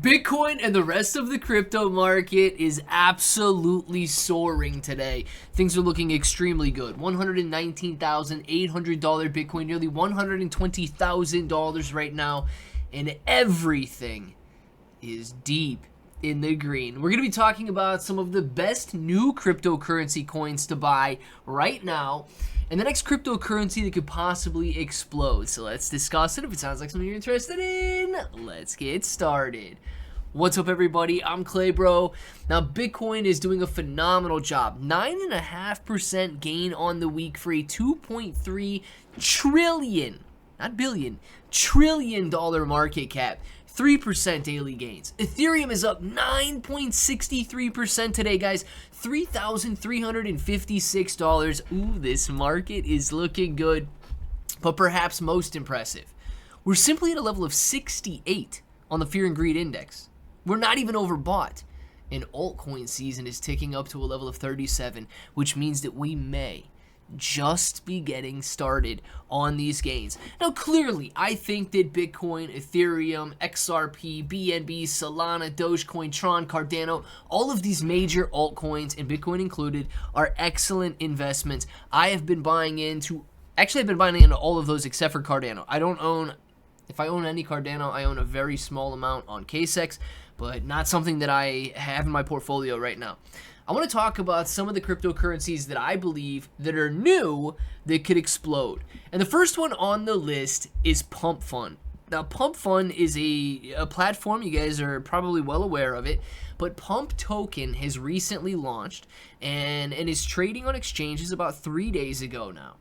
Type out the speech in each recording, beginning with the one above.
Bitcoin and the rest of the crypto market is absolutely soaring today. Things are looking extremely good. $119,800 Bitcoin, nearly $120,000 right now, and everything is deep in the green. We're going to be talking about some of the best new cryptocurrency coins to buy right now and the next cryptocurrency that could possibly explode. So let's discuss it. If it sounds like something you're interested in, let's get started. What's up, everybody? I'm Clay Bro. Now, Bitcoin is doing a phenomenal job. 9.5% gain on the week for a $2.3 trillion, not billion, $trillion market cap. 3% daily gains. Ethereum is up 9.63% today, guys. $3,356. Ooh, this market is looking good. But perhaps most impressive, we're simply at a level of 68 on the Fear and Greed Index. We're not even overbought. And altcoin season is ticking up to a level of 37, which means that we may just be getting started on these gains. Now, clearly, I think that Bitcoin, Ethereum, XRP, BNB, Solana, Dogecoin, Tron, Cardano, all of these major altcoins, and Bitcoin included, are excellent investments. I've been buying into all of those except for Cardano. If I own any Cardano, I own a very small amount on KSEX, but not something that I have in my portfolio right now. I want to talk about some of the cryptocurrencies that I believe that are new that could explode. And the first one on the list is Pump Fund. Now, Pump Fund is a platform, you guys are probably well aware of it, but Pump Token has recently launched and is trading on exchanges about 3 days ago now.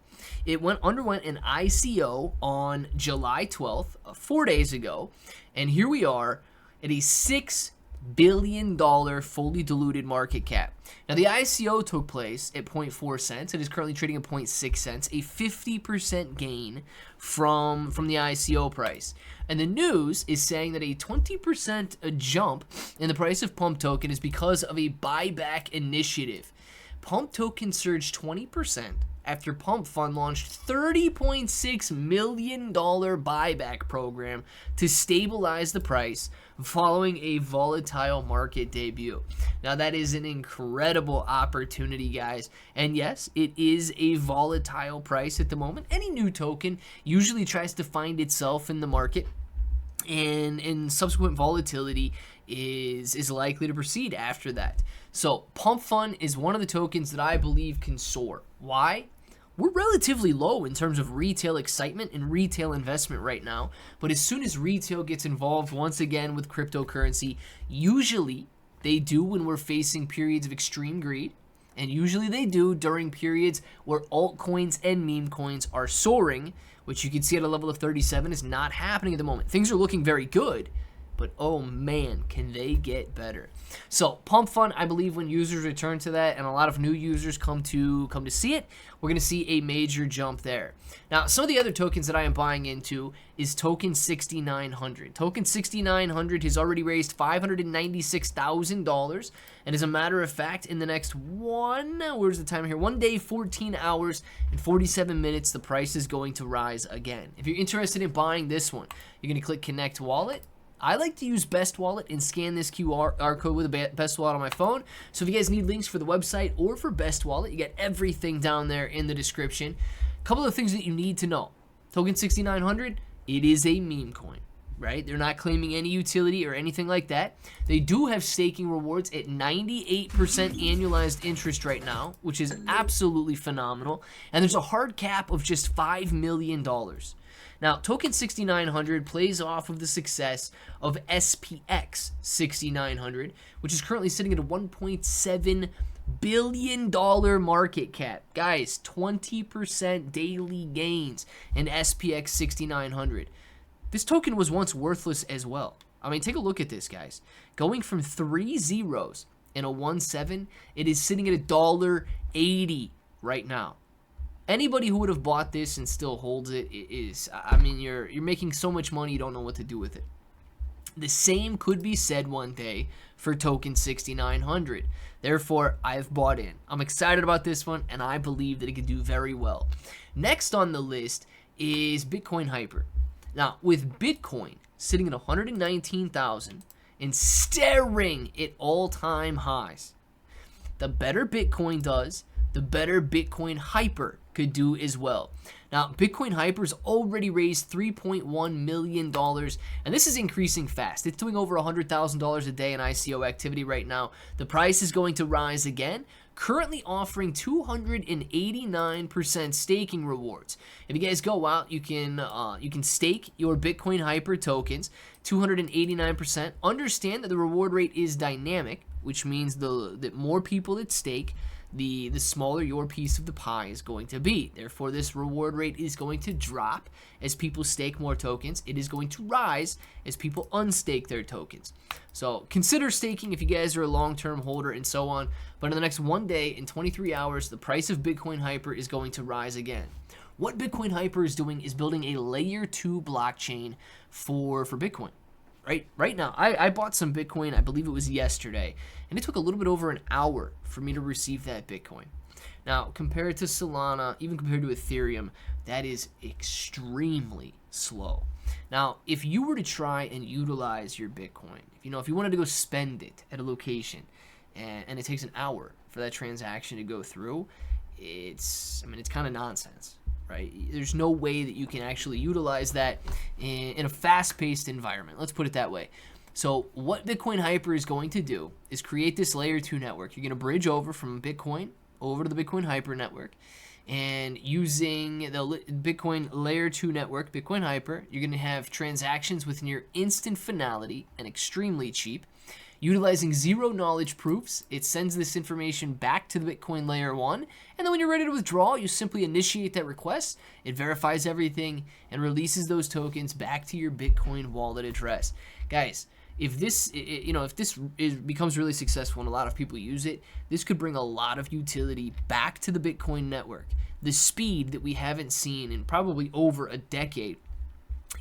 It underwent an ICO on July 12th, 4 days ago, and here we are at a $6 billion fully diluted market cap. Now, the ICO took place at 0.4 cents. It is currently trading at 0.6 cents, a 50% gain from the ICO price. And the news is saying that a 20% jump in the price of Pump Token is because of a buyback initiative. Pump Token surged 20% after Pump Fund launched $30.6 million buyback program to stabilize the price following a volatile market debut. Now, that is an incredible opportunity, guys. And yes, it is a volatile price at the moment. Any new token usually tries to find itself in the market, and subsequent volatility is likely to proceed after that. So Pump Fund is one of the tokens that I believe can soar. Why? We're relatively low in terms of retail excitement and retail investment right now, but as soon as retail gets involved once again with cryptocurrency, usually they do when we're facing periods of extreme greed, and usually they do during periods where altcoins and meme coins are soaring, which you can see at a level of 37 is not happening at the moment. Things are looking very good, but oh man, can they get better. So Pump Fund, I believe when users return to that and a lot of new users come to see it, we're going to see a major jump there. Now, some of the other tokens that I am buying into is Token 6900. Token 6900 has already raised $596,000, and as a matter of fact, in the next one day, 14 hours, and 47 minutes, the price is going to rise again. If you're interested in buying this one, you're going to click Connect Wallet. I like to use Best Wallet and scan this QR code with a Best Wallet on my phone. So if you guys need links for the website or for Best Wallet, you get everything down there in the description. A couple of things that you need to know. Token 6900, it is a meme coin, right? They're not claiming any utility or anything like that. They do have staking rewards at 98% annualized interest right now, which is absolutely phenomenal. And there's a hard cap of just $5 million. Now, Token 6900 plays off of the success of SPX 6900, which is currently sitting at a $1.7 billion market cap. Guys, 20% daily gains in SPX 6900. This token was once worthless as well. I mean, take a look at this, guys. Going from 3 zeros and a 17, it is sitting at $1.80 right now. Anybody who would have bought this and still holds it is, I mean, you're making so much money you don't know what to do with it. The same could be said one day for Token 6900. Therefore, I've bought in. I'm excited about this one, and I believe that it could do very well. Next on the list is Bitcoin Hyper. Now, with Bitcoin sitting at 119,000 and staring at all-time highs. The better Bitcoin does, the better Bitcoin Hyper could do as well. Now, Bitcoin Hyper's already raised $3.1 million, and this is increasing fast. It's doing over $100,000 a day in ICO activity right now. The price is going to rise again, currently offering 289% staking rewards. If you guys go out, you can stake your Bitcoin Hyper tokens, 289%. Understand that the reward rate is dynamic, which means that more people that stake, the smaller your piece of the pie is going to be. Therefore, this reward rate is going to drop as people stake more tokens. It is going to rise as people unstake their tokens. So consider staking if you guys are a long-term holder and so on. But in the next 1 day, in 23 hours, the price of Bitcoin Hyper is going to rise again. What Bitcoin Hyper is doing is building a layer 2 blockchain for Bitcoin. Right now, I bought some Bitcoin, I believe it was yesterday, and it took a little bit over an hour for me to receive that Bitcoin. Now, compared to Solana, even compared to Ethereum, that is extremely slow. Now, if you were to try and utilize your Bitcoin, if you wanted to go spend it at a location, and it takes an hour for that transaction to go through, it's kind of nonsense. Right? There's no way that you can actually utilize that in a fast-paced environment. Let's put it that way. So what Bitcoin Hyper is going to do is create this layer 2 network. You're going to bridge over from Bitcoin over to the Bitcoin Hyper network. And using the Bitcoin layer 2 network, Bitcoin Hyper, you're going to have transactions with near instant finality and extremely cheap. Utilizing zero knowledge proofs, it sends this information back to the Bitcoin layer 1, and then when you're ready to withdraw, you simply initiate that request, it verifies everything, and releases those tokens back to your Bitcoin wallet address. Guys, if this becomes really successful and a lot of people use it, this could bring a lot of utility back to the Bitcoin network. The speed that we haven't seen in probably over a decade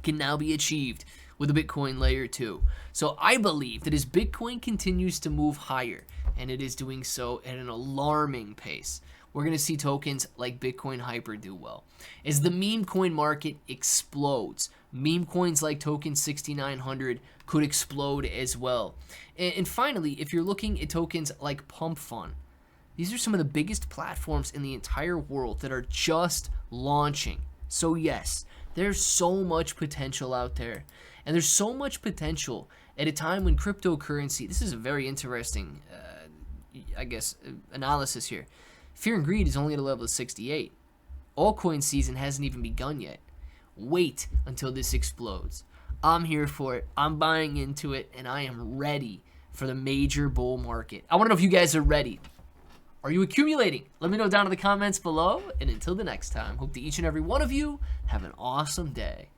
can now be achieved with the Bitcoin layer 2. So I believe that as Bitcoin continues to move higher, and it is doing so at an alarming pace, we're going to see tokens like Bitcoin Hyper do well. As the meme coin market explodes, meme coins like Token 6900 could explode as well. And finally, if you're looking at tokens like Pump Fund, these are some of the biggest platforms in the entire world that are just launching. So yes, there's so much potential out there. And there's so much potential at a time when cryptocurrency, this is a very interesting, analysis here. Fear and greed is only at a level of 68. Altcoin season hasn't even begun yet. Wait until this explodes. I'm here for it. I'm buying into it, and I am ready for the major bull market. I want to know if you guys are ready. Are you accumulating? Let me know down in the comments below. And until the next time, hope that each and every one of you have an awesome day.